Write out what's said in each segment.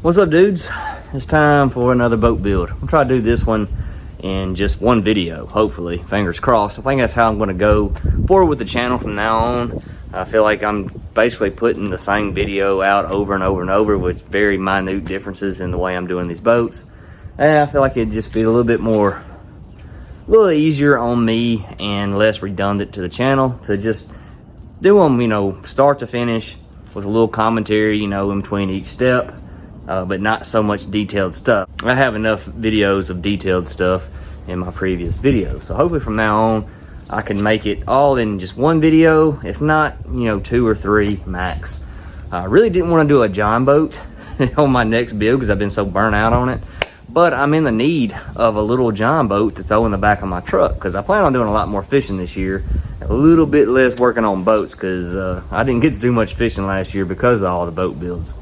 What's up, dudes? It's time for another boat build. I'm trying to do this one in just one video, hopefully, fingers crossed. I think that's how I'm going to go forward with the channel from now on. I feel like I'm basically putting the same video out over and over and over with very minute differences in the way I'm doing these boats. And I feel like it'd just be a little easier on me and less redundant to the channel to just do them, you know, start to finish with a little commentary, you know, in between each step. But not so much detailed stuff. I have enough videos of detailed stuff in my previous videos. So hopefully from now on, I can make it all in just one video, if not, you know, 2 or 3 max. I really didn't want to do a Jon Boat on my next build because I've been so burnt out on it. But I'm in the need of a little Jon Boat to throw in the back of my truck because I plan on doing a lot more fishing this year. A little bit less working on boats because I didn't get to do much fishing last year because of all the boat builds.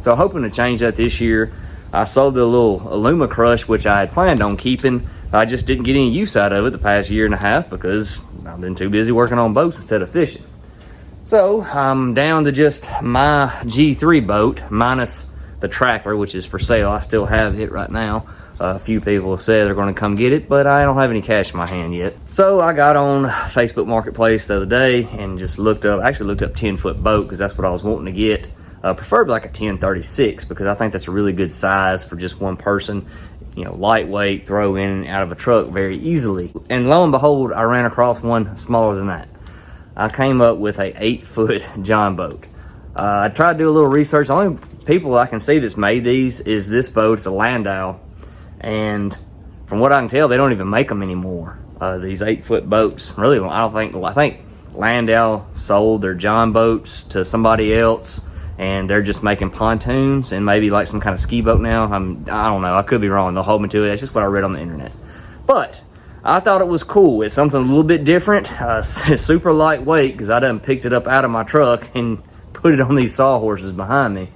So hoping to change that this year. I sold the little Aluma Crush, which I had planned on keeping. I just didn't get any use out of it the past year and a half because I've been too busy working on boats instead of fishing. So I'm down to just my G3 boat minus the tracker, which is for sale. I still have it right now. A few people said they're going to come get it, but I don't have any cash in my hand yet. So I got on Facebook Marketplace the other day and just looked up 10-foot boat because that's what I was wanting to get. Preferably like a 1036 because I think that's a really good size for just one person. You know, lightweight, throw in and out of a truck very easily. And lo and behold, I ran across one smaller than that. I came up with a 8-foot Jon Boat. I tried to do a little research. The only people I can see that's made these is this boat. It's a Landau. And from what I can tell, they don't even make them anymore. These 8-foot boats. Really, I think Landau sold their Jon Boats to somebody else. And they're just making pontoons and maybe like some kind of ski boat now. I don't know. I could be wrong. They'll hold me to it. That's just what I read on the internet. But I thought it was cool. It's something a little bit different. It's super lightweight because I done picked it up out of my truck and put it on these sawhorses behind me.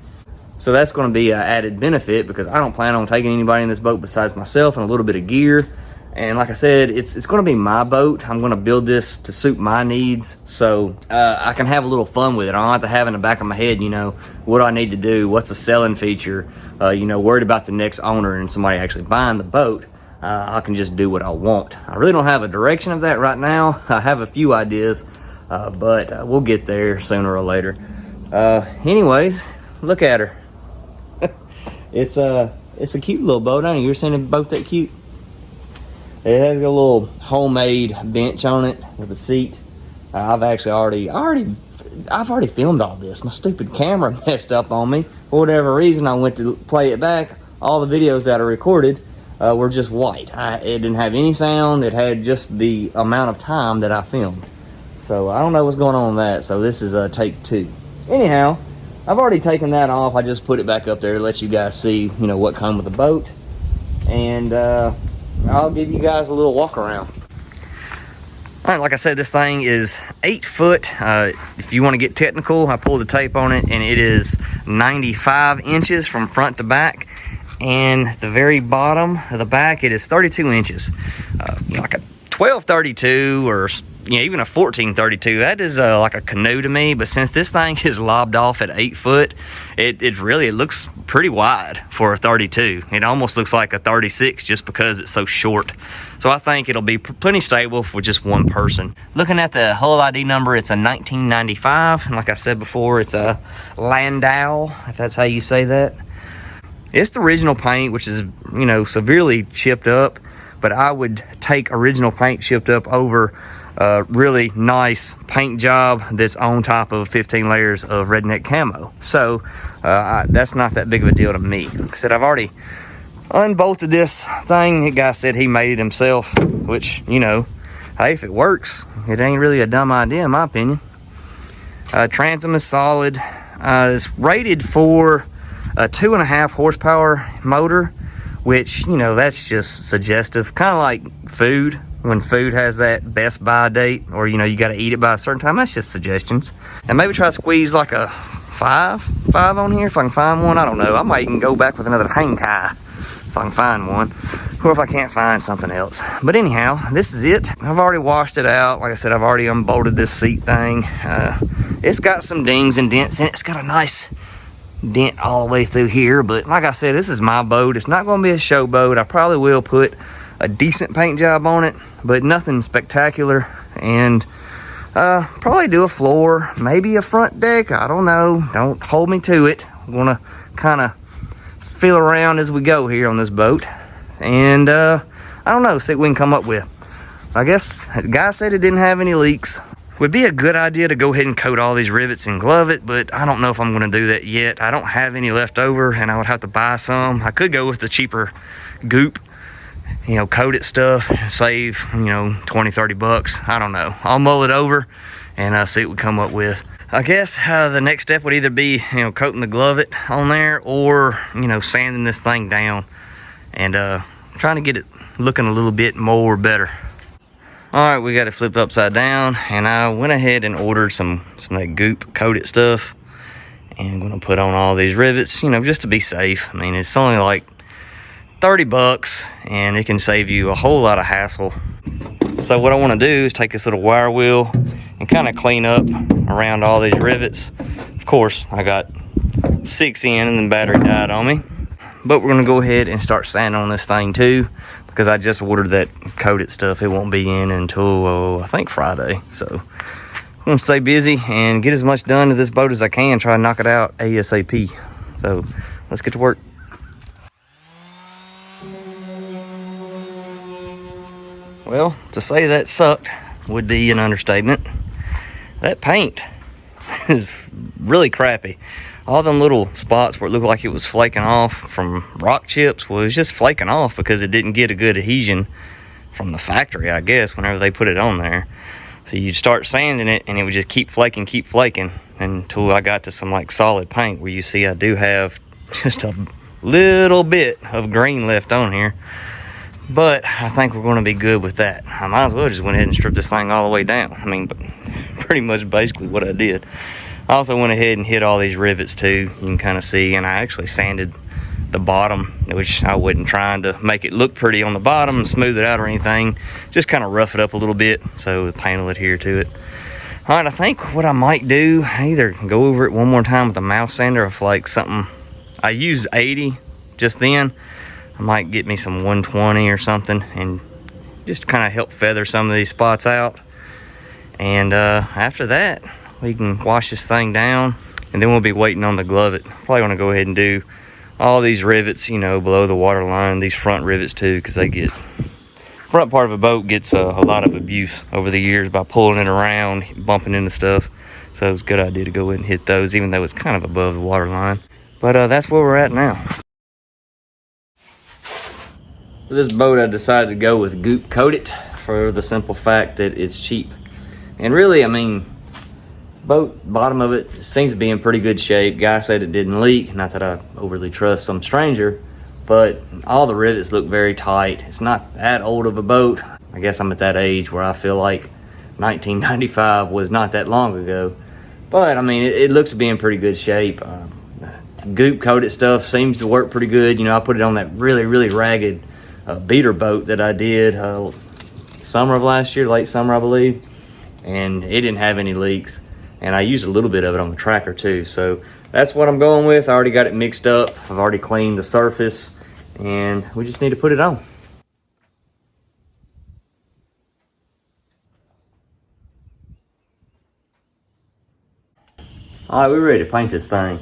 So that's going to be an added benefit because I don't plan on taking anybody in this boat besides myself and a little bit of gear. And like I said, it's going to be my boat. I'm going to build this to suit my needs so I can have a little fun with it. I don't have to have in the back of my head, you know, what do I need to do? What's a selling feature? You know, worried about the next owner and somebody actually buying the boat. I can just do what I want. I really don't have a direction of that right now. I have a few ideas, but we'll get there sooner or later. Anyways, look at her. It's a cute little boat. I ain't ever seen a boat that cute. It has a little homemade bench on it with a seat. I've already filmed all this. My stupid camera messed up on me. For whatever reason, I went to play it back. All the videos that I recorded were just white. It didn't have any sound. It had just the amount of time that I filmed. So I don't know what's going on with that. So this is take 2. Anyhow, I've already taken that off. I just put it back up there to let you guys see, you know, what comes with the boat. And I'll give you guys a little walk around. All right, like I said, this thing is 8 foot. If you want to get technical, I pulled the tape on it, and it is 95 inches from front to back. And the very bottom of the back, it is 32 inches. You know, like a 1232 or even a 1432. That is like a canoe to me. But since this thing is lobbed off at 8 foot, it looks pretty wide for a 32. It almost looks like a 36 just because it's so short. So I think it'll be plenty stable for just one person. Looking at the hull ID number, it's a 1995. And like I said before, it's a Landau, if that's how you say that. It's the original paint, which is, you know, severely chipped up. But I would take original paint chipped up over really nice paint job that's on top of 15 layers of redneck camo. So that's not that big of a deal to me. Like I said, I've already unbolted this thing. The guy said he made it himself, which, you know, hey, if it works, it ain't really a dumb idea in my opinion. Transom is solid. It's rated for a 2.5 horsepower motor, which, you know, that's just suggestive. Kind of like food. When food has that best by date, or, you know, you got to eat it by a certain time, that's just suggestions. And maybe try to squeeze like a 5 on here if I can find one. I don't know. I might even go back with another hang tie if I can find one, or if I can't find something else. But anyhow, this is it. I've already washed it out. Like I said, I've already unbolted this seat thing. It's got some dings and dents in it. It's got a nice dent all the way through here. But like I said, this is my boat. It's not going to be a show boat. I probably will put a decent paint job on it, but nothing spectacular. And probably do a floor, maybe a front deck. I don't know. Don't hold me to it. I'm going to kind of feel around as we go here on this boat. And I don't know, see what we can come up with. I guess the guy said it didn't have any leaks. Would be a good idea to go ahead and coat all these rivets and glove it, but I don't know if I'm going to do that yet. I don't have any left over, and I would have to buy some. I could go with the cheaper goop, you know, coat it stuff and save, you know, 20-30 bucks. I don't know. I'll mull it over and see what we come up with. I guess the next step would either be, you know, coating the glove it on there, or, you know, sanding this thing down and trying to get it looking a little bit more better. All right, we got it flipped upside down, and I went ahead and ordered some of that goop coated stuff, and I'm gonna put on all these rivets, you know, just to be safe. I mean, it's only like 30 bucks, and it can save you a whole lot of hassle. So what I want to do is take this little wire wheel and kind of clean up around all these rivets. Of course, I got 6 in, and the battery died on me, but we're gonna go ahead and start sanding on this thing too, because I just ordered that coated stuff. It won't be in until I think Friday. So I'm gonna stay busy and get as much done to this boat as I can, try to knock it out ASAP. So let's get to work. Well, to say that sucked would be an understatement. That paint is really crappy. All them little spots where it looked like it was flaking off from rock chips, well, it was just flaking off because it didn't get a good adhesion from the factory, I guess, whenever they put it on there. So you'd start sanding it, and it would just keep flaking until I got to some like solid paint, where you see I do have just a little bit of green left on here. But I think we're going to be good with that. I might as well just went ahead and strip this thing all the way down. I mean, pretty much basically what I did. I also went ahead and hit all these rivets too. You can kind of see, and I actually sanded the bottom, which I wasn't trying to make it look pretty on the bottom and smooth it out or anything. Just kind of rough it up a little bit so the paint will adhere to it. All right, I think what I might do, I either go over it one more time with a mouth sander, if like something, I used 80 just then. I might get me some 120 or something and just kind of help feather some of these spots out. And after that, we can wash this thing down, and then we'll be waiting on the glove it. Probably gonna go ahead and do all these rivets, you know, below the water line, these front rivets too, because they get, front part of a boat gets a lot of abuse over the years by pulling it around, bumping into stuff. So it's a good idea to go ahead and hit those, even though it's kind of above the water line. But that's where we're at now. For this boat, I decided to go with goop coated for the simple fact that it's cheap. And really, I mean, this boat, bottom of it seems to be in pretty good shape. Guy said it didn't leak. Not that I overly trust some stranger, but all the rivets look very tight. It's not that old of a boat. I guess I'm at that age where I feel like 1995 was not that long ago. But I mean, it looks to be in pretty good shape. Goop coated stuff seems to work pretty good. You know, I put it on that really ragged beater boat that I did summer of last year, late summer I believe, and it didn't have any leaks, and I used a little bit of it on the tracker too. So that's what I'm going with. I already got it mixed up. I've already cleaned the surface, and we just need to put it on. All right, we're ready to paint this thing.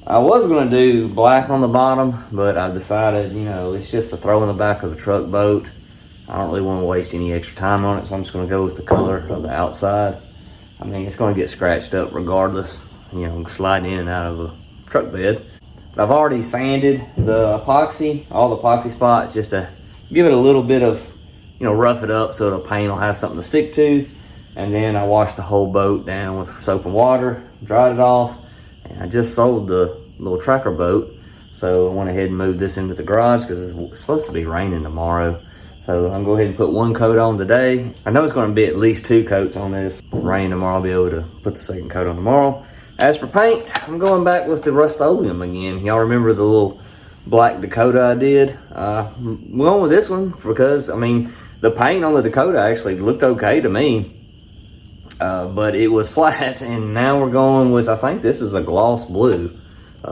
I was gonna do black on the bottom, but I decided, you know, it's just a throw in the back of the truck boat. I don't really want to waste any extra time on it, so I'm just gonna go with the color of the outside. I mean, it's gonna get scratched up regardless, you know, sliding in and out of a truck bed. But I've already sanded the epoxy, all the epoxy spots, just to give it a little bit of, you know, rough it up so the paint will have something to stick to. And then I washed the whole boat down with soap and water, dried it off. I just sold the little tracker boat, so I went ahead and moved this into the garage because it's supposed to be raining tomorrow. So I'm gonna go ahead and put one coat on today. I know it's gonna be at least 2 coats on this. Rain tomorrow, I'll be able to put the second coat on tomorrow. As for paint, I'm going back with the Rust-Oleum again. Y'all remember the little black Dakota I did? I'm going with this one because, I mean, the paint on the Dakota actually looked okay to me. but it was flat, and now we're going with, I think this is a gloss blue,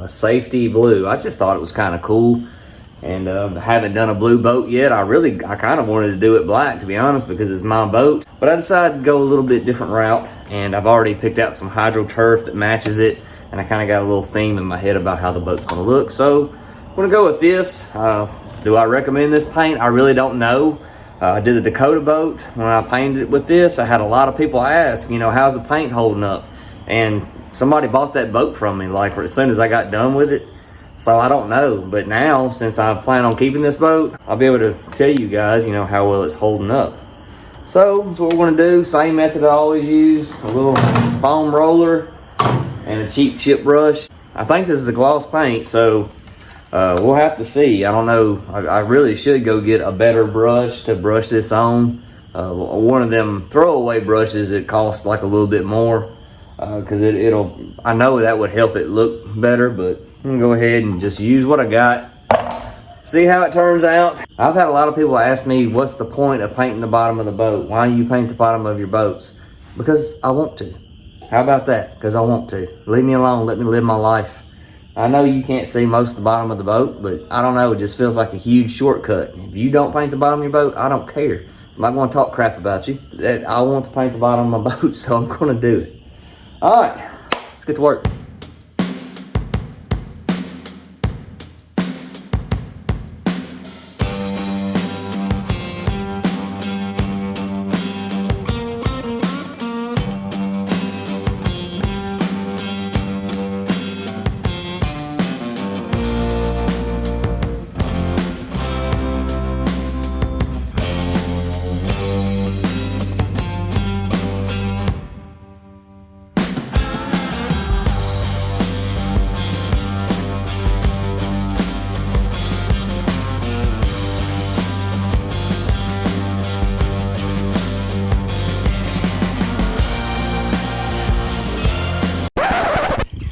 safety blue. I just thought it was kind of cool, and I haven't done a blue boat yet. I kind of wanted to do it black, to be honest, because it's my boat, but I decided to go a little bit different route, and I've already picked out some hydro turf that matches it, and I kind of got a little theme in my head about how the boat's going to look. So I'm going to go with this. Do I recommend this paint? I really don't know. I did the Dakota boat. When I painted it with this, I had a lot of people ask, how's the paint holding up? And somebody bought that boat from me, like, as soon as I got done with it. So I don't know. But now, since I plan on keeping this boat, I'll be able to tell you guys, how well it's holding up. So that's what we're going to do. Same method I always use. A little foam roller and a cheap chip brush. I think this is a gloss paint, so we'll have to see. I don't know. I really should go get a better brush to brush this on. One of them throwaway brushes, it costs like a little bit more, because I know that would help it look better, but I'm gonna go ahead and just use what I got. See how it turns out. I've had a lot of people ask me, what's the point of painting the bottom of the boat? Why do you paint the bottom of your boats? Because I want to. How about that? Because I want to. Leave me alone. Let me live my life. I know you can't see most of the bottom of the boat, but I don't know, it just feels like a huge shortcut. If you don't paint the bottom of your boat, I don't care. I'm not going to talk crap about you. I want to paint the bottom of my boat, so I'm going to do it. All right, let's get to work.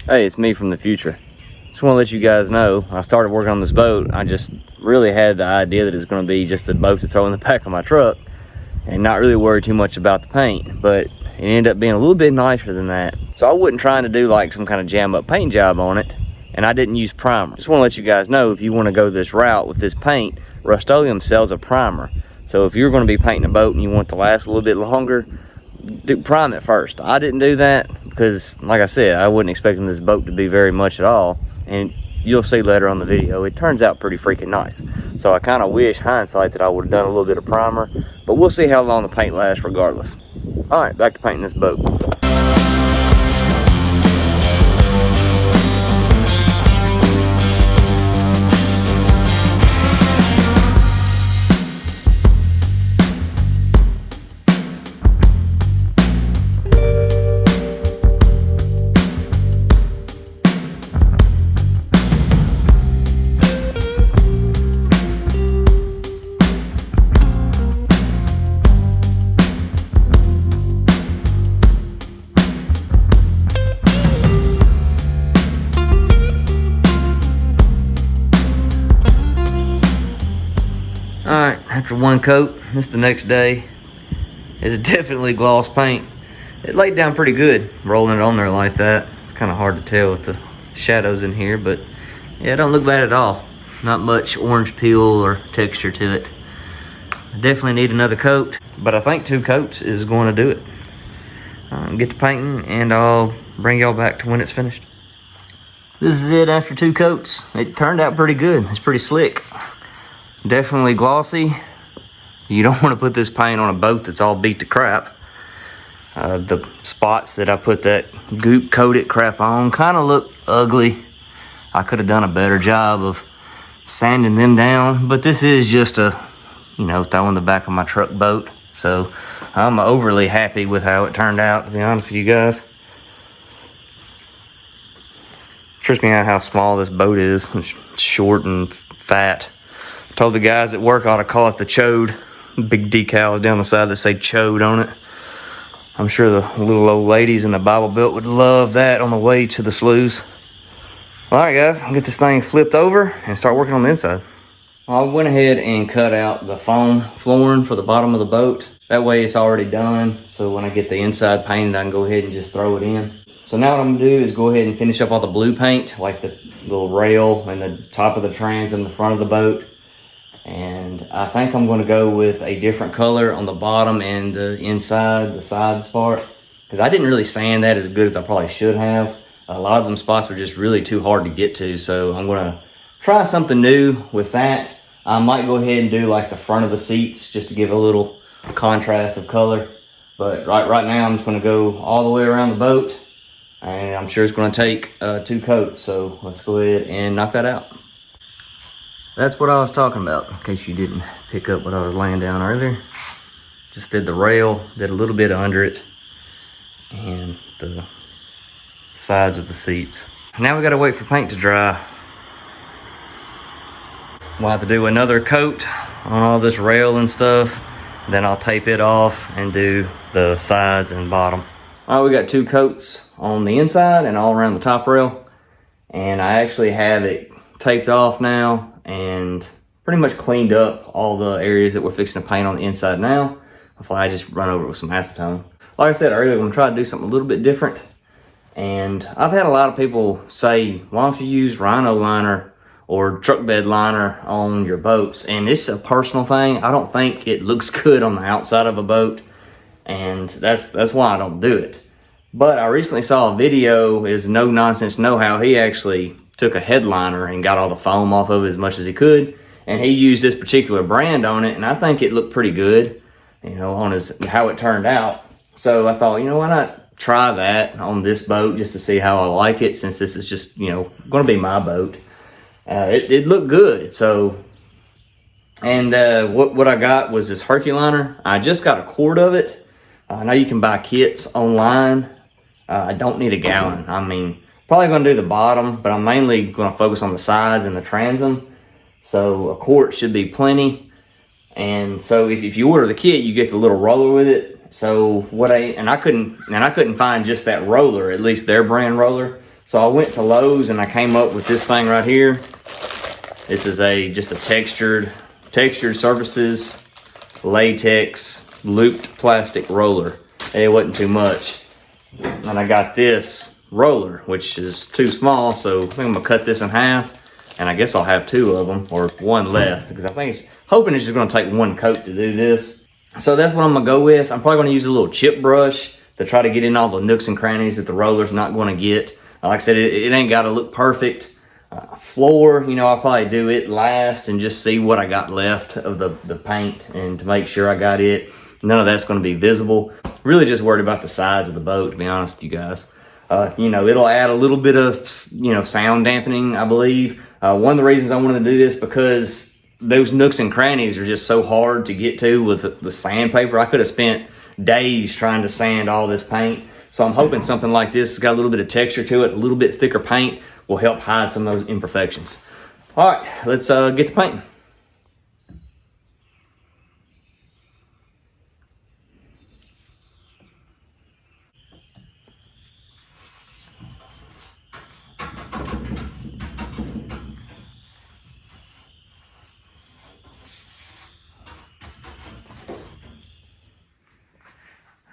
Hey, it's me from the future. Just want to let you guys know, I started working on this boat. I just really had the idea that it's going to be just a boat to throw in the back of my truck and not really worry too much about the paint, but it ended up being a little bit nicer than that. So I wasn't trying to do like some kind of jam up paint job on it, and I didn't use primer. Just want to let you guys know, if you want to go this route with this paint, Rust-Oleum sells a primer. So if you're going to be painting a boat and you want it to last a little bit longer, prime it first. I didn't do that because, like I said, I wasn't expecting this boat to be very much at all, and you'll see later on the video, it turns out pretty freaking nice. So I kind of wish, hindsight, that I would have done a little bit of primer, but we'll see how long the paint lasts regardless. All right, back to painting this boat. Alright, after one coat, this is the next day. It's definitely gloss paint. It laid down pretty good, rolling it on there like that. It's kind of hard to tell with the shadows in here, but yeah, it don't look bad at all. Not much orange peel or texture to it. I definitely need another coat, but I think 2 coats is going to do it. Get to painting, and I'll bring y'all back to when it's finished. This is it after 2 coats. It turned out pretty good. It's pretty slick. Definitely glossy. You don't want to put this paint on a boat that's all beat to crap. The spots that I put that goop coated crap on kind of look ugly. I could have done a better job of sanding them down, but this is just a, throw in the back of my truck boat. So I'm overly happy with how it turned out, to be honest with you guys. Trips me out how small this boat is. It's short and fat. Told the guys at work I ought to call it the Chode. Big decals down the side that say Chode on it. I'm sure the little old ladies in the Bible Belt would love that on the way to the sloughs. All right, guys, I'll get this thing flipped over and start working on the inside. I went ahead and cut out the foam flooring for the bottom of the boat. That way it's already done, so when I get the inside painted, I can go ahead and just throw it in. So now what I'm gonna do is go ahead and finish up all the blue paint, like the little rail and the top of the trans in the front of the boat. And I think I'm gonna go with a different color on the bottom and the inside, the sides part, because I didn't really sand that as good as I probably should have. A lot of them spots were just really too hard to get to, so I'm gonna try something new with that. I might go ahead and do like the front of the seats just to give a little contrast of color. But right now I'm just gonna go all the way around the boat, and I'm sure it's gonna take 2 coats. So let's go ahead and knock that out. That's what I was talking about, in case you didn't pick up what I was laying down earlier. Just did the rail, did a little bit under it, and the sides of the seats. Now we gotta wait for paint to dry. We'll have to do another coat on all this rail and stuff. Then I'll tape it off and do the sides and bottom. All right, we got 2 coats on the inside and all around the top rail. And I actually have it taped off now and pretty much cleaned up all the areas that we're fixing to paint on the inside now. Before I just run over it with some acetone. Like I said earlier, I'm gonna try to do something a little bit different. And I've had a lot of people say, why don't you use rhino liner or truck bed liner on your boats? And it's a personal thing. I don't think it looks good on the outside of a boat, and that's why I don't do it. But I recently saw a video, is No Nonsense Know-How. He actually took a headliner and got all the foam off of it as much as he could, and he used this particular brand on it, and I think it looked pretty good, you know, on how it turned out. So I thought, you know, why not try that on this boat just to see how I like it, since this is just, you know, going to be my boat. It looked good. So, and what I got was this Herculiner. I just got a quart of it. I know you can buy kits online. I don't need a gallon. I mean, probably going to do the bottom, but I'm mainly going to focus on the sides and the transom. So a quart should be plenty. And so if you order the kit, you get the little roller with it. So I couldn't find just that roller, at least their brand roller. So I went to Lowe's and I came up with this thing right here. This is just a textured surfaces latex looped plastic roller. It wasn't too much. And I got this roller, which is too small, so I think I'm gonna cut this in half, and I guess I'll have 2 of them, or 1 left, because I think hoping it's just gonna take 1 coat to do this. So that's what I'm gonna go with. I'm probably gonna use a little chip brush to try to get in all the nooks and crannies that the roller's not gonna get. Like I said, it ain't gotta look perfect. Floor, you know, I'll probably do it last and just see what I got left of the paint, and to make sure I got it. None of that's going to be visible. Really just worried about the sides of the boat, to be honest with you guys. You know, it'll add a little bit of, you know, sound dampening, I believe. One of the reasons I wanted to do this, because those nooks and crannies are just so hard to get to with the sandpaper. I could have spent days trying to sand all this paint. So I'm hoping something like this has got a little bit of texture to it, a little bit thicker paint will help hide some of those imperfections. All right, let's get to painting.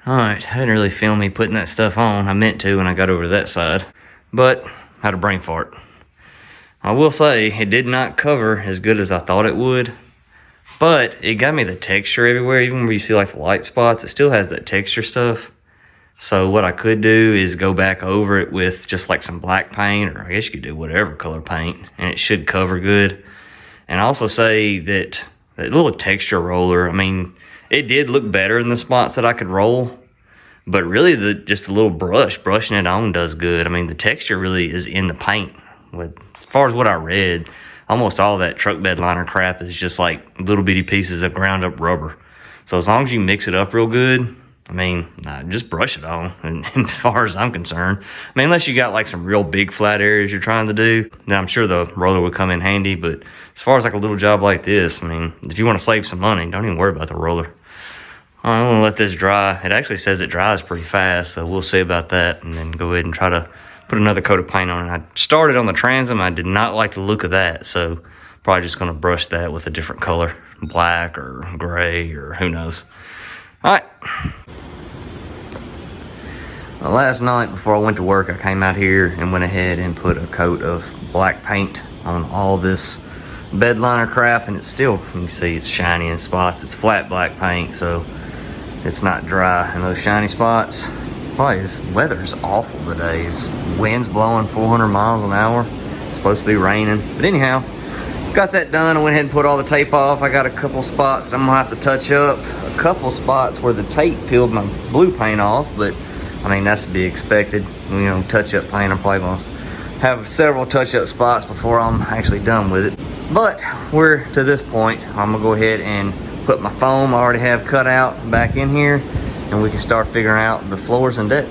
All right, I didn't really film me putting that stuff on. I meant to when I got over to that side, but I had a brain fart. I will say it did not cover as good as I thought it would, but it got me the texture everywhere. Even where you see like the light spots, it still has that texture stuff. So what I could do is go back over it with just like some black paint, or I guess you could do whatever color paint, and it should cover good. And I also say that little texture roller, I mean, it did look better in the spots that I could roll, but really just a little brushing it on does good. I mean, the texture really is in the paint. As far as what I read, almost all that truck bed liner crap is just like little bitty pieces of ground up rubber. So as long as you mix it up real good, I mean, just brush it on. And as far as I'm concerned, I mean, unless you got like some real big flat areas you're trying to do, then I'm sure the roller would come in handy. But as far as like a little job like this, I mean, if you want to save some money, don't even worry about the roller. I'm gonna let this dry. It actually says it dries pretty fast, so we'll see about that, and then go ahead and try to put another coat of paint on it. I started on the transom. I did not like the look of that, so Probably just gonna brush that with a different color, black or gray or who knows. All right. Well, last night before I went to work, I came out here and went ahead and put a coat of black paint on all this bed liner crap, and it's still, you can see it's shiny in spots. It's flat black paint, so it's not dry. And those shiny spots, boy, this weather's awful today. Wind's blowing 400 miles an hour. It's supposed to be raining. But anyhow, got that done. I went ahead and put all the tape off. I got a couple spots that I'm gonna have to touch up. A couple spots where the tape peeled my blue paint off, but I mean, that's to be expected. You know, touch-up paint, I'm probably gonna have several touch-up spots before I'm actually done with it. But we're to this point. I'm gonna go ahead and put my foam I already have cut out back in here, and we can start figuring out the floors and deck.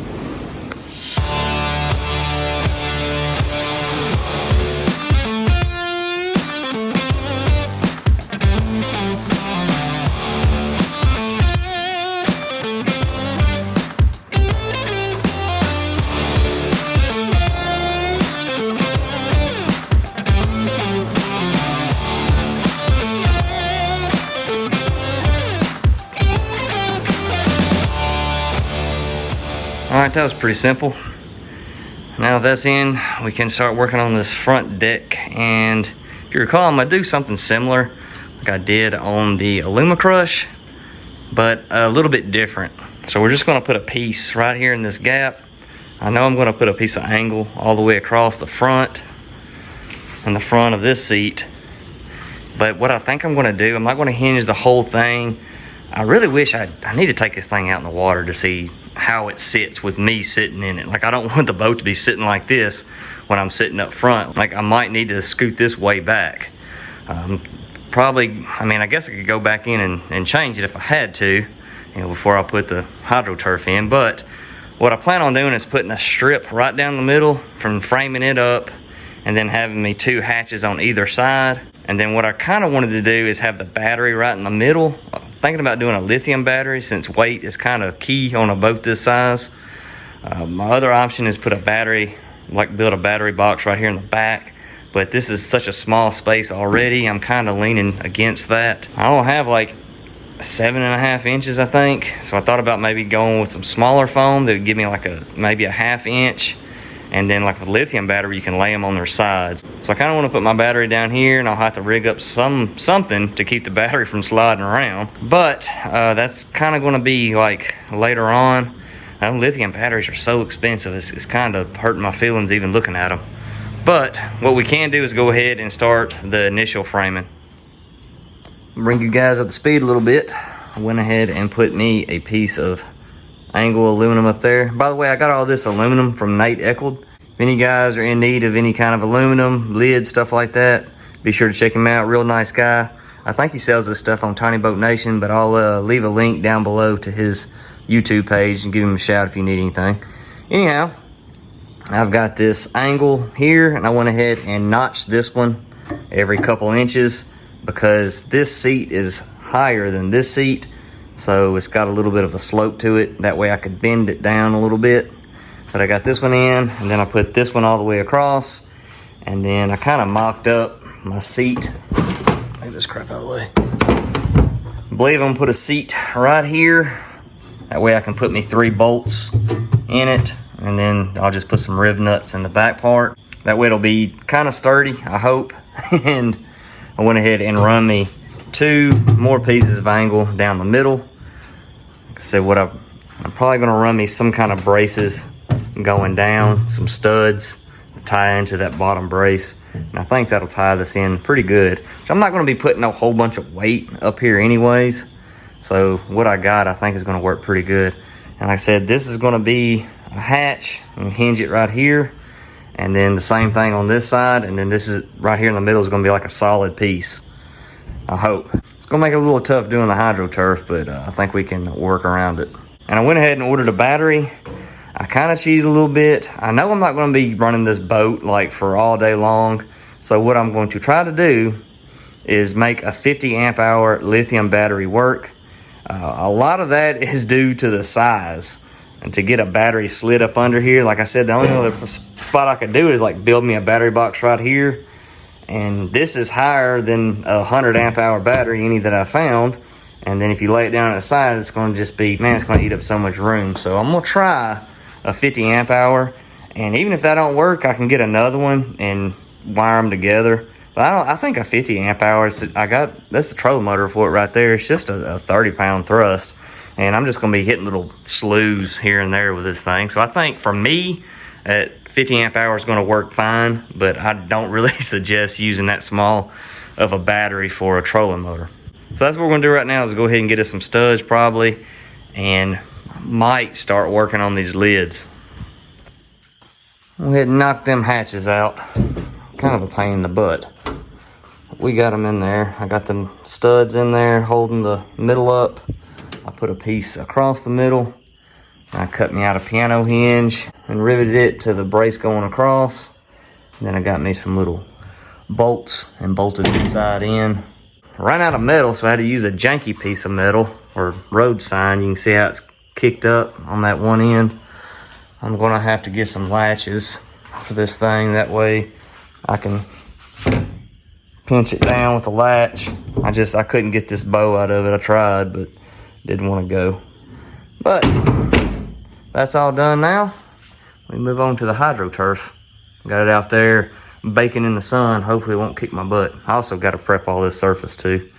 Alright, that was pretty simple. Now that's in, we can start working on this front deck. And if you recall, I'm going to do something similar like I did on the Alumacrush, but a little bit different. So we're just going to put a piece right here in this gap. I know I'm going to put a piece of angle all the way across the front and the front of this seat. But what I think I'm going to do, I'm not going to hinge the whole thing. I really wish I need to take this thing out in the water to see how it sits with me sitting in it. Like, I don't want the boat to be sitting like this when I'm sitting up front. Like, I might need to scoot this way back. Probably, I mean, I guess I could go back in and change it if I had to, you know, before I put the hydro turf in. But what I plan on doing is putting a strip right down the middle from framing it up, and then having me 2 hatches on either side. And then what I kind of wanted to do is have the battery right in the middle. Thinking about doing a lithium battery, since weight is kind of key on a boat this size. My other option is put a battery, like build a battery box right here in the back. But this is such a small space already, I'm kind of leaning against that. I don't have like 7.5 inches, I think. So I thought about maybe going with some smaller foam that would give me like maybe a 1/2 inch. And then like with lithium battery, you can lay them on their sides. So I kind of want to put my battery down here, and I'll have to rig up something to keep the battery from sliding around. But that's kind of going to be like later on. Lithium batteries are so expensive. It's kind of hurting my feelings even looking at them. But what we can do is go ahead and start the initial framing. Bring you guys up to speed a little bit. I went ahead and put me a piece of angle aluminum up there. By the way, I got all this aluminum from Nate Eckled. If any guys are in need of any kind of aluminum, lid, stuff like that, be sure to check him out. Real nice guy. I think he sells this stuff on Tiny Boat Nation, but I'll leave a link down below to his YouTube page and give him a shout if you need anything. Anyhow, I've got this angle here, and I went ahead and notched this one every couple inches because this seat is higher than this seat. So it's got a little bit of a slope to it. That way I could bend it down a little bit. But I got this one in, and then I put this one all the way across. And then I kind of mocked up my seat. Move this crap out of the way. I believe I'm gonna put a seat right here. That way I can put me 3 bolts in it. And then I'll just put some rib nuts in the back part. That way it'll be kind of sturdy, I hope. And I went ahead and run me 2 more pieces of angle down the middle. Like I said, I'm probably gonna run me some kind of braces going down, some studs, tie into that bottom brace. And I think that'll tie this in pretty good. So I'm not gonna be putting a whole bunch of weight up here anyways. So what I got, I think is gonna work pretty good. And like I said, this is gonna be a hatch, and hinge it right here. And then the same thing on this side. And then this is right here in the middle is gonna be like a solid piece. I hope. It's gonna make it a little tough doing the hydro turf, but I think we can work around it. And I went ahead and ordered a battery. I kind of cheated a little bit. I know I'm not gonna be running this boat like for all day long. So what I'm going to try to do is make a 50 amp hour lithium battery work. A lot of that is due to the size. And to get a battery slid up under here, like I said, the only other spot I could do is like build me a battery box right here. And this is higher than a 100 amp hour battery, any that I found. And then if you lay it down on the side, it's going to just be, man, it's going to eat up so much room. So I'm going to try a 50 amp hour. And even if that don't work, I can get another one and wire them together. But I think a 50 amp hour, that's the trolling motor for it right there. It's just a 30 pound thrust. And I'm just going to be hitting little slews here and there with this thing. So I think for me, at 50 amp hour is going to work fine, but I don't really suggest using that small of a battery for a trolling motor. So that's what we're going to do right now is go ahead and get us some studs probably, and might start working on these lids. Go ahead and knock them hatches out. Kind of a pain in the butt. We got them in there. I got them studs in there holding the middle up. I put a piece across the middle. I cut me out a piano hinge and riveted it to the brace going across. And then I got me some little bolts and bolted the side in. I ran out of metal, so I had to use a janky piece of metal or road sign. You can see how it's kicked up on that one end. I'm gonna have to get some latches for this thing. That way I can pinch it down with a latch. I couldn't get this bow out of it. I tried, but didn't want to go. But that's all done now. We move on to the hydro turf. Got it out there baking in the sun. Hopefully it won't kick my butt. I also got to prep all this surface too.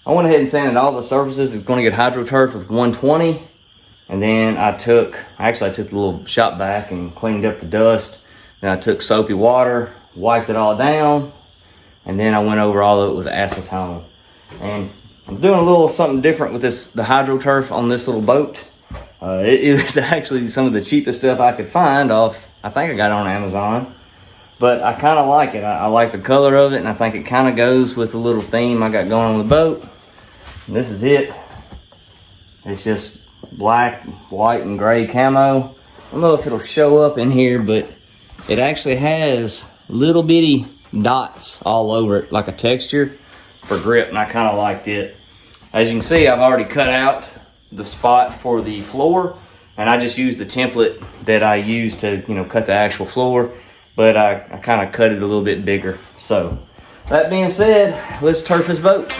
I went ahead and sanded all the surfaces. It's going to get hydro turf with 120. And then I took the little shop vac and cleaned up the dust. Then I took soapy water, wiped it all down. And then I went over all of it with acetone. And I'm doing a little something different with the hydro turf on this little boat. It was actually some of the cheapest stuff I could find off, I think I got it on Amazon. But I kind of like it. I like the color of it, and I think it kind of goes with the little theme I got going on the boat. And this is it. It's just black, white, and gray camo. I don't know if it'll show up in here, but it actually has little bitty dots all over it, like a texture for grip, and I kind of liked it. As you can see, I've already cut out the spot for the floor, and I just used the template that I used to, cut the actual floor, but I kind of cut it a little bit bigger. So that being said, let's turf this boat.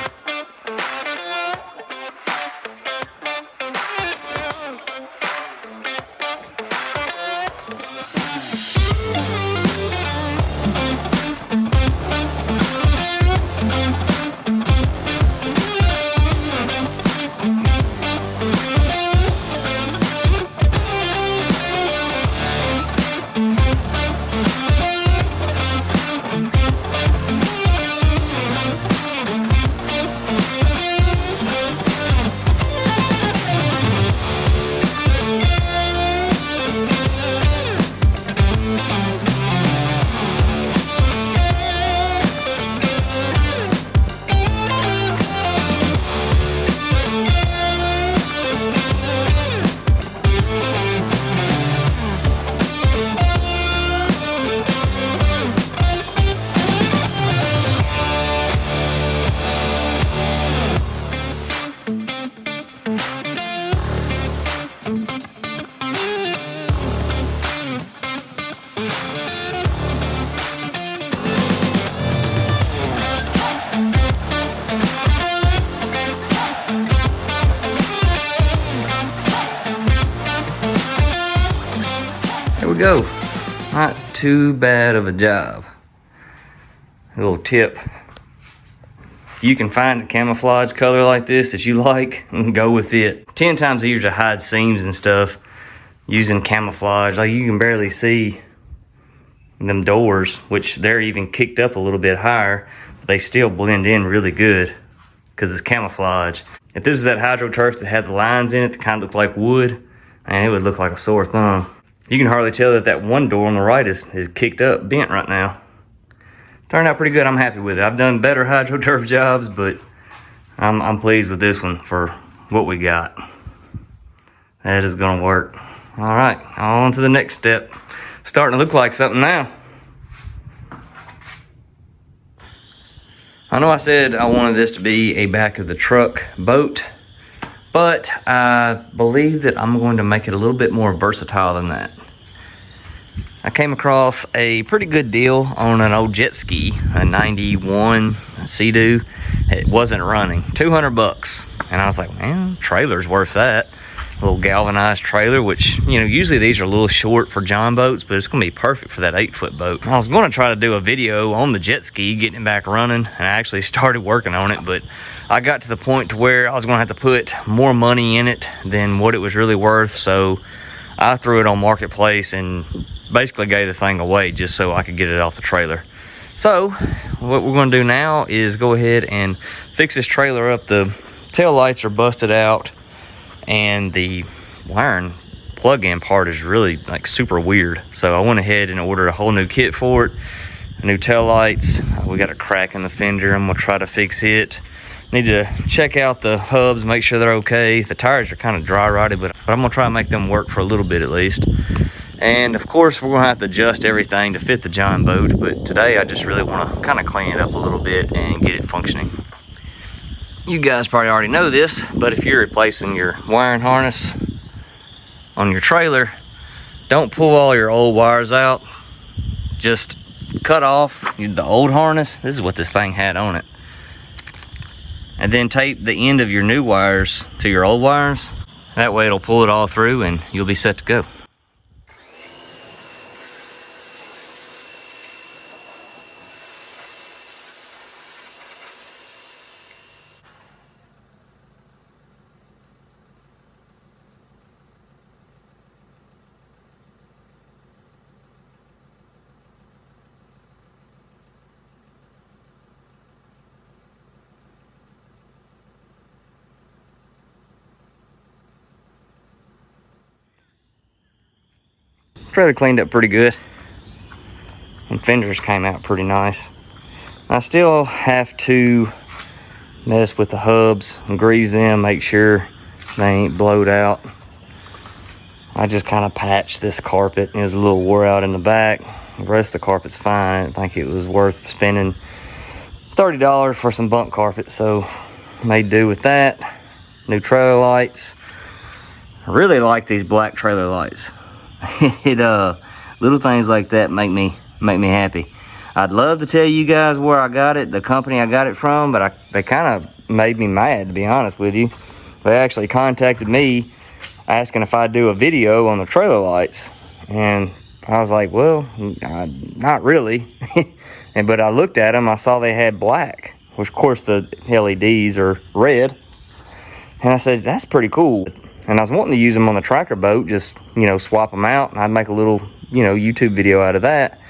Go. Not too bad of a job. A little tip. If you can find a camouflage color like this that you like, go with it. 10 times easier to hide seams and stuff using camouflage. Like, you can barely see them doors, which they're even kicked up a little bit higher, but they still blend in really good because it's camouflage. If this is that hydro turf that had the lines in it that kind of look like wood, man, it would look like a sore thumb. You can hardly tell that one door on the right is kicked up, bent right now. Turned out pretty good. I'm happy with it. I've done better hydro turf jobs, but I'm pleased with this one for what we got. That is gonna work. All right, on to the next step. Starting to look like something now. I know I said I wanted this to be a back of the truck boat, but I believe that I'm going to make it a little bit more versatile than that. I came across a pretty good deal on an old jet ski, a 91 Sea-Doo. It wasn't running, 200 bucks. And I was like, man, trailer's worth that. A little galvanized trailer, which, you know, usually these are a little short for Jon Boats, but it's gonna be perfect for that 8-foot boat. I was gonna try to do a video on the jet ski, getting it back running, and I actually started working on it, but I got to the point to where I was gonna have to put more money in it than what it was really worth, so I threw it on Marketplace and basically gave the thing away just so I could get it off the trailer. So what we're gonna do now is go ahead and fix this trailer up. The tail lights are busted out and the wiring plug-in part is really like super weird. So I went ahead and ordered a whole new kit for it. New tail lights. We got a crack in the fender. I'm gonna try to fix it. Need to check out the hubs, make sure they're okay. The tires are kind of dry rotted, but I'm gonna try to make them work for a little bit at least. And of course, we're gonna have to adjust everything to fit the Jon Boat, but today I just really wanna kind of clean it up a little bit and get it functioning. You guys probably already know this, but if you're replacing your wiring harness on your trailer, don't pull all your old wires out. Just cut off the old harness. This is what this thing had on it. And then tape the end of your new wires to your old wires. That way it'll pull it all through and you'll be set to go. Trailer cleaned up pretty good, and fenders came out pretty nice. I still have to mess with the hubs and grease them, make sure they ain't blowed out. I just kind of patched this carpet. It was a little wore out in the back. The rest of the carpet's fine. I didn't think it was worth spending $30 for some bunk carpet, so made do with that. New trailer lights. I really like these black trailer lights. Little things like that make me happy. I'd love to tell you guys where I got it, the company I got it from, but they kind of made me mad, to be honest with you. They actually contacted me asking if I'd do a video on the trailer lights, and I was like, well, not really. But I looked at them, I saw they had black, which of course the LEDs are red, and I said, that's pretty cool. And I was wanting to use them on the tracker boat, just, you know, swap them out, and I'd make a little, you know, YouTube video out of that.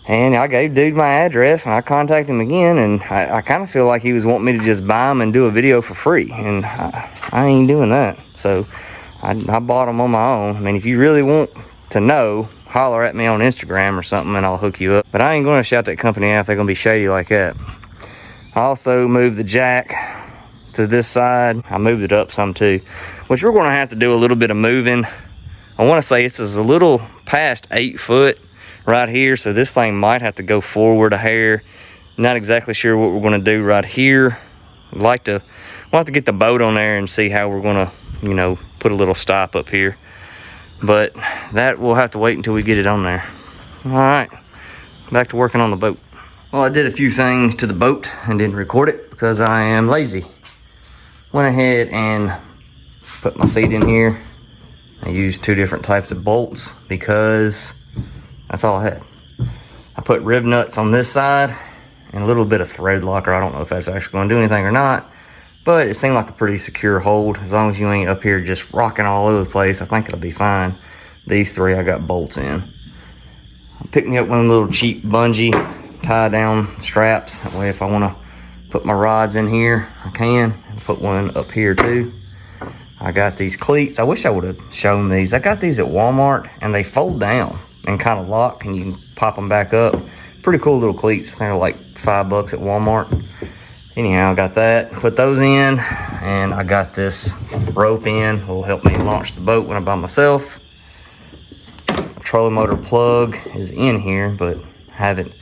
And I gave dude my address, and I contacted him again, and I kind of feel like he was wanting me to just buy them and do a video for free, and I ain't doing that. So I bought them on my own. I mean, if you really want to know, holler at me on Instagram or something, and I'll hook you up. But I ain't going to shout that company out if they're going to be shady like that. I also moved the jack to this side. I moved it up some too, which we're going to have to do a little bit of moving. I want to say this is a little past 8 foot right here, so this thing might have to go forward a hair. Not exactly sure what we're going to do right here. We'll have to get the boat on there and see how we're going to, you know, put a little stop up here, but that we'll have to wait until we get it on there. All right, back to working on the boat. Well, I did a few things to the boat and didn't record it because I am lazy. Went ahead and put my seat in here. I used 2 different types of bolts because that's all I had. I put rib nuts on this side and a little bit of thread locker. I don't know if that's actually going to do anything or not, but it seemed like a pretty secure hold. As long as you ain't up here just rocking all over the place, I think it'll be fine. These 3 I got bolts in. I picked me up one little cheap bungee tie down straps. That way if I want to put my rods in here, I can. Put one up here too. I got these cleats. I wish I would have shown these. I got these at Walmart, and they fold down and kind of lock, and you can pop them back up. Pretty cool little cleats. They're like $5 at Walmart. Anyhow, I got that. Put those in, and I got this rope in. Will help me launch the boat when I'm by myself. A trolling motor plug is in here, but I haven't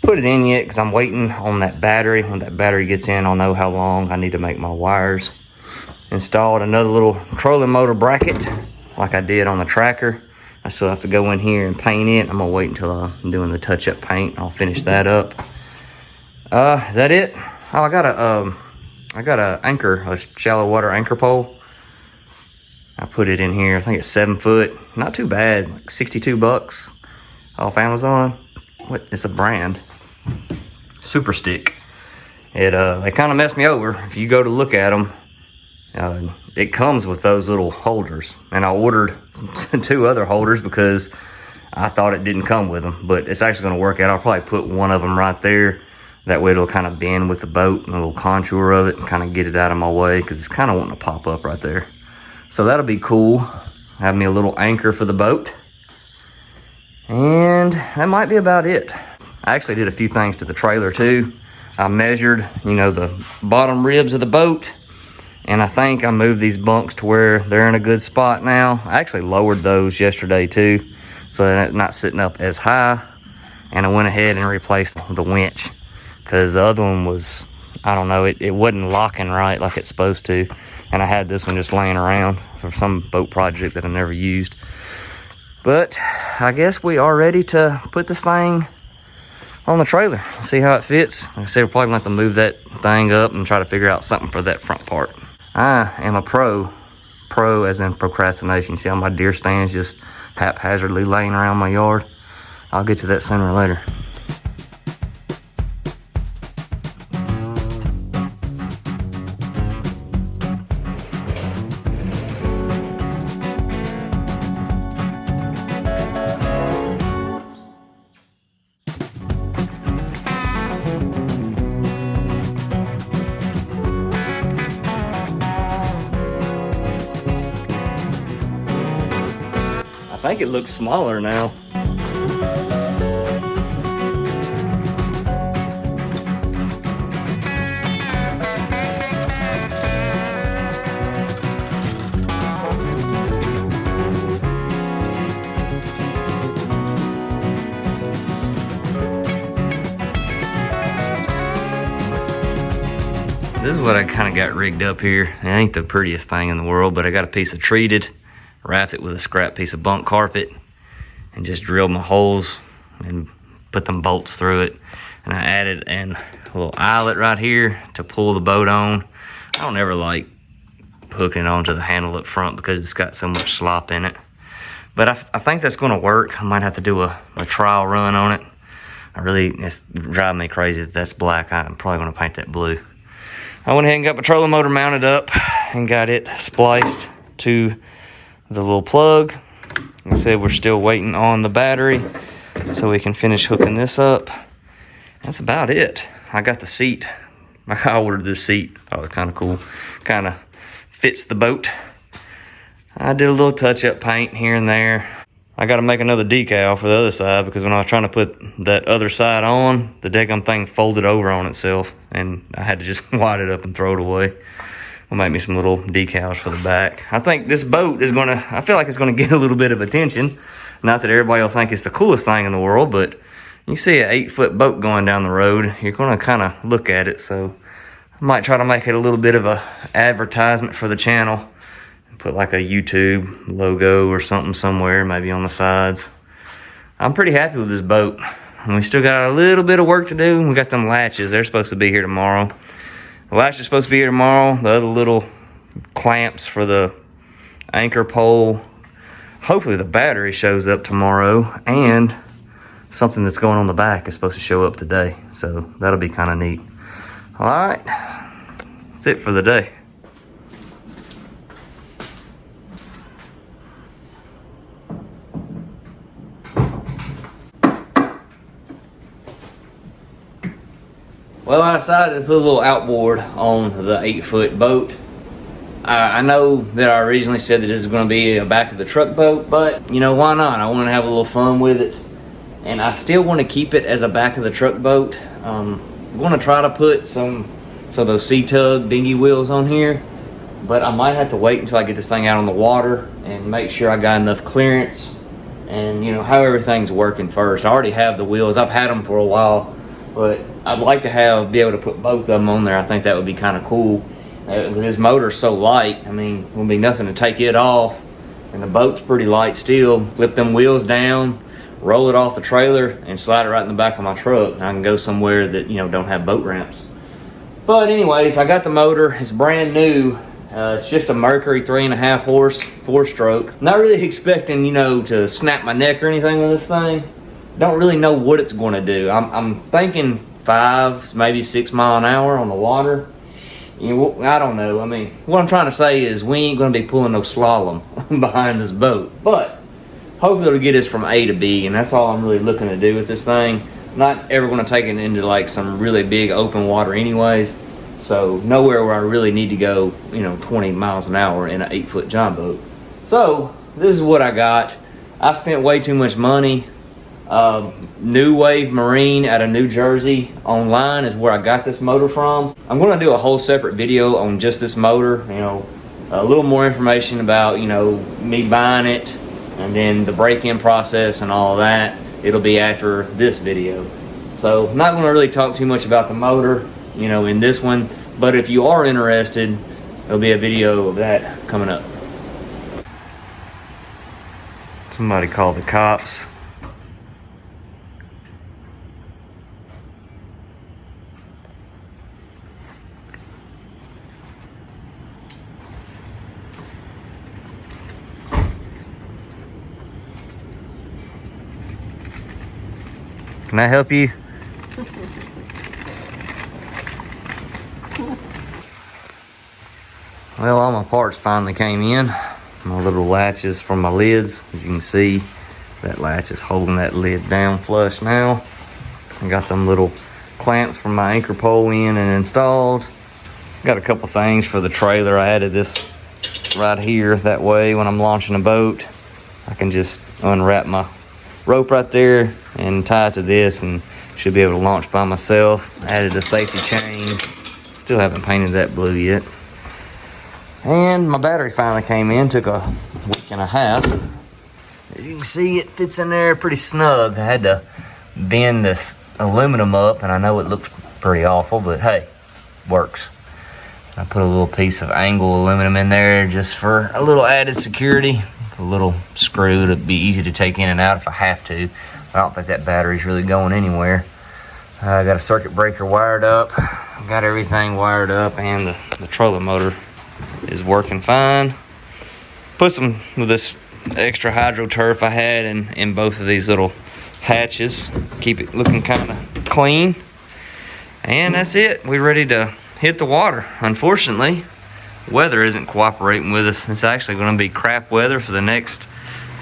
put it in yet because I'm waiting on that battery. When that battery gets in, I'll know how long I need to make my wires. Installed another little trolling motor bracket like I did on the tracker. I still have to go in here and paint it. I'm gonna wait until I'm doing the touch-up paint. I'll finish that up. Is that it? Oh, I got a anchor, a shallow water anchor pole. I put it in here. I think it's 7 foot. Not too bad. Like 62 bucks off Amazon. What? It's a brand. Super Stick. They kind of messed me over. If you go to look at them, it comes with those little holders, and I ordered 2 other holders because I thought it didn't come with them, but it's actually going to work out. I'll probably put one of them right there. That way it'll kind of bend with the boat and a little contour of it and kind of get it out of my way, because it's kind of wanting to pop up right there. So that'll be cool. Have me a little anchor for the boat. And that might be about it. I actually did a few things to the trailer too. I measured, the bottom ribs of the boat, and I think I moved these bunks to where they're in a good spot now. I actually lowered those yesterday too, so they're not sitting up as high. And I went ahead and replaced the winch, because the other one was, I don't know, it wasn't locking right like it's supposed to. And I had this one just laying around for some boat project that I never used. But I guess we are ready to put this thing on the trailer, see how it fits. Like I said, we're probably gonna have to move that thing up and try to figure out something for that front part. I am a pro as in procrastination. See all my deer stands just haphazardly laying around my yard? I'll get to that sooner or later. I think it looks smaller now. This is what I kind of got rigged up here. It ain't the prettiest thing in the world, but I got a piece of treated, wrapped it with a scrap piece of bunk carpet, and just drilled my holes and put them bolts through it. And I added a little eyelet right here to pull the boat on. I don't ever like hooking it onto the handle up front because it's got so much slop in it. But I think that's gonna work. I might have to do a trial run on it. It's driving me crazy that that's black. I'm probably gonna paint that blue. I went ahead and got my trolling motor mounted up and got it spliced to the little plug. Like I said, we're still waiting on the battery so we can finish hooking this up. That's about it. I got the seat. I ordered this seat. Thought it was kind of cool. Kind of fits the boat. I did a little touch-up paint here and there. I got to make another decal for the other side, because when I was trying to put that other side on, the daggum thing folded over on itself, and I had to just wide it up and throw it away. I'll make me some little decals for the back. I think this boat is I feel like it's gonna get a little bit of attention. Not that everybody will think it's the coolest thing in the world, but you see an 8-foot boat going down the road, you're gonna kind of look at it. So I might try to make it a little bit of a advertisement for the channel. Put like a YouTube logo or something somewhere, maybe on the sides. I'm pretty happy with this boat. And we still got a little bit of work to do. We got them latches, they're supposed to be here tomorrow. The latch is supposed to be here tomorrow. The other little clamps for the anchor pole. Hopefully the battery shows up tomorrow, and something that's going on the back is supposed to show up today. So that'll be kind of neat. All right, that's it for the day. Well, I decided to put a little outboard on the 8-foot boat. I know that I originally said that this is going to be a back of the truck boat, but why not? I want to have a little fun with it, and I still want to keep it as a back of the truck boat. I'm going to try to put those C-Tug dinghy wheels on here, but I might have to wait until I get this thing out on the water and make sure I got enough clearance and how everything's working first. I already have the wheels. I've had them for a while, but I'd like to be able to put both of them on there. I think that would be kind of cool. This motor's so light, I mean, it would be nothing to take it off and the boat's pretty light still. Flip them wheels down, roll it off the trailer, and slide it right in the back of my truck. And I can go somewhere that, you know, don't have boat ramps. But anyways, I got the motor. It's brand new. It's just a Mercury 3.5 horse, 4-stroke. Not really expecting, you know, to snap my neck or anything with this thing. Don't really know what it's going to do. I'm thinking 5, maybe 6 mile an hour on the water. You know, I don't know. I mean, what I'm trying to say is we ain't going to be pulling no slalom behind this boat. But hopefully it'll get us from A to B, and that's all I'm really looking to do with this thing. Not ever going to take it into like some really big open water anyways. So nowhere where I really need to go, you know, 20 miles an hour in an 8-foot Jon Boat. So this is what I got. I spent way too much money. New Wave Marine out of New Jersey online is where I got this motor from. I'm going to do a whole separate video on just this motor, you know, a little more information about, you know, me buying it and then the break-in process and all of that. It'll be after this video. So I'm not going to really talk too much about the motor, you know, in this one, but if you are interested, there'll be a video of that coming up. Somebody called the cops. Can I help you? Well, all my parts finally came in. My little latches from my lids. As you can see, that latch is holding that lid down flush now. I got them little clamps from my anchor pole in and installed. Got a couple things for the trailer. I added this right here. That way, when I'm launching a boat, I can just unwrap my rope right there and tie it to this and should be able to launch by myself. Added a safety chain. Still haven't painted that blue yet. And my battery finally came in. Took a week and a half. As you can see, it fits in there pretty snug. I had to bend this aluminum up, and I know it looks pretty awful, but hey, works. I put a little piece of angle aluminum in there just for a little added security. A little screw to be easy to take in and out if I have to. I don't think that battery's really going anywhere. I got a circuit breaker wired up. Got everything wired up, and the trolling motor is working fine. Put some of this extra hydro turf I had in both of these little hatches. Keep it looking kind of clean. And that's it. We're ready to hit the water. Unfortunately, weather isn't cooperating with us. It's actually going to be crap weather for the next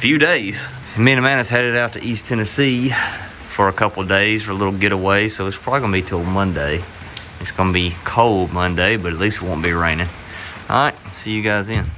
few days. Me and Amanda's headed out to East Tennessee for a couple of days for a little getaway, so it's probably going to be till Monday. It's going to be cold Monday, but at least it won't be raining. All right, see you guys then.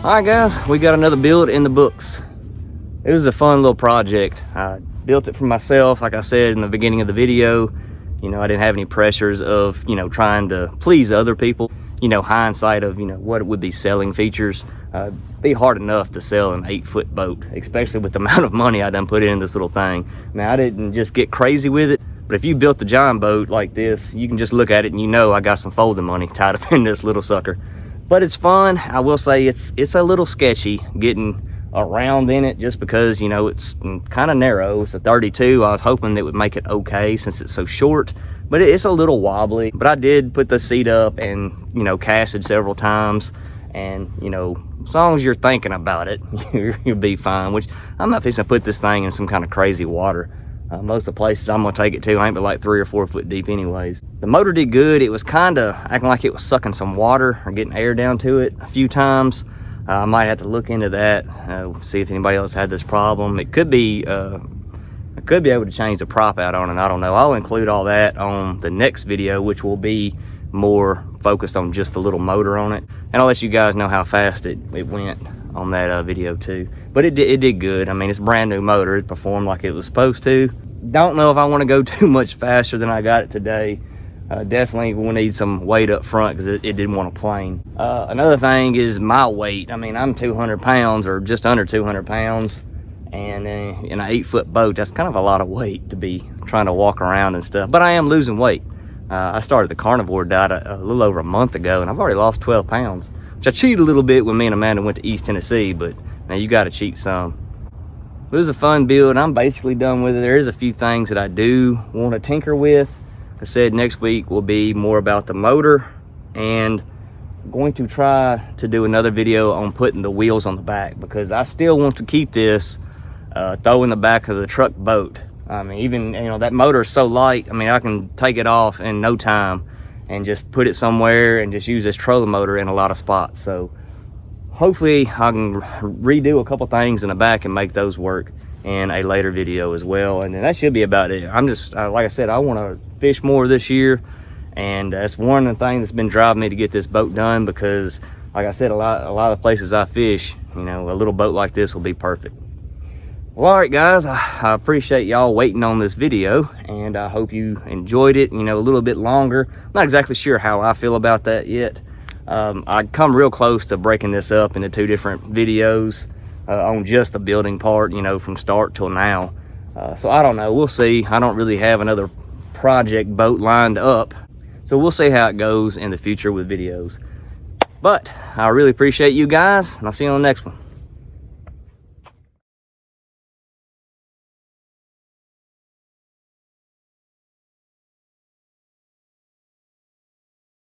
All right, guys, we got another build in the books. It was a fun little project. I built it for myself, like I said in the beginning of the video. You know, I didn't have any pressures of, you know, trying to please other people. You know, hindsight of, you know, what it would be selling features. Be hard enough to sell an 8-foot boat, especially with the amount of money I done put in this little thing. Now, I didn't just get crazy with it, but if you built the Jon Boat like this, you can just look at it and you know I got some folding money tied up in this little sucker. But it's fun. I will say it's a little sketchy getting around in it, just because, you know, it's kind of narrow. It's a 32. I was hoping that would make it okay since it's so short, but it's a little wobbly. But I did put the seat up and, you know, casted several times, and, you know, as long as you're thinking about it, you'll be fine. Which, I'm not fixing to put this thing in some kind of crazy water. Most of the places I'm gonna take it to ain't but like 3 or 4 foot deep anyways. The motor did good. It was kind of acting like it was sucking some water or getting air down to it a few times. I might have to look into that, see if anybody else had this problem. It could be, I could be able to change the prop out on it. I don't know. I'll include all that on the next video, which will be more focused on just the little motor on it. And I'll let you guys know how fast it went on that video too. But it did good. I mean, it's a brand new motor. It performed like it was supposed to. Don't know if I want to go too much faster than I got it today. Definitely will need some weight up front because it didn't want to plane. Another thing is my weight. I mean, I'm 200 pounds or just under 200 pounds. And in an 8-foot boat, that's kind of a lot of weight to be trying to walk around and stuff. But I am losing weight. I started the carnivore diet a little over a month ago, and I've already lost 12 pounds. Which I cheated a little bit when me and Amanda went to East Tennessee, but now you got to cheat some. It was a fun build. I'm basically done with it. There is a few things that I do want to tinker with. Like I said, next week will be more about the motor, and I'm going to try to do another video on putting the wheels on the back, because I still want to keep this throw in the back of the truck boat. I mean, even, you know, that motor is so light. I mean, I can take it off in no time and just put it somewhere and just use this trolling motor in a lot of spots. So hopefully I can redo a couple things in the back and make those work in a later video as well. And then that should be about it. I'm just, like I said, I want to fish more this year. And that's one of the things that's been driving me to get this boat done, because like I said, a lot of the places I fish, you know, a little boat like this will be perfect. Well, all right, guys, I appreciate y'all waiting on this video, and I hope you enjoyed it, you know, a little bit longer. Not exactly sure how I feel about that yet. I come real close to breaking this up into 2 different videos on just the building part, you know, from start till now. So I don't know, we'll see. I don't really have another project boat lined up, so we'll see how it goes in the future with videos. But I really appreciate you guys, and I'll see you on the next one.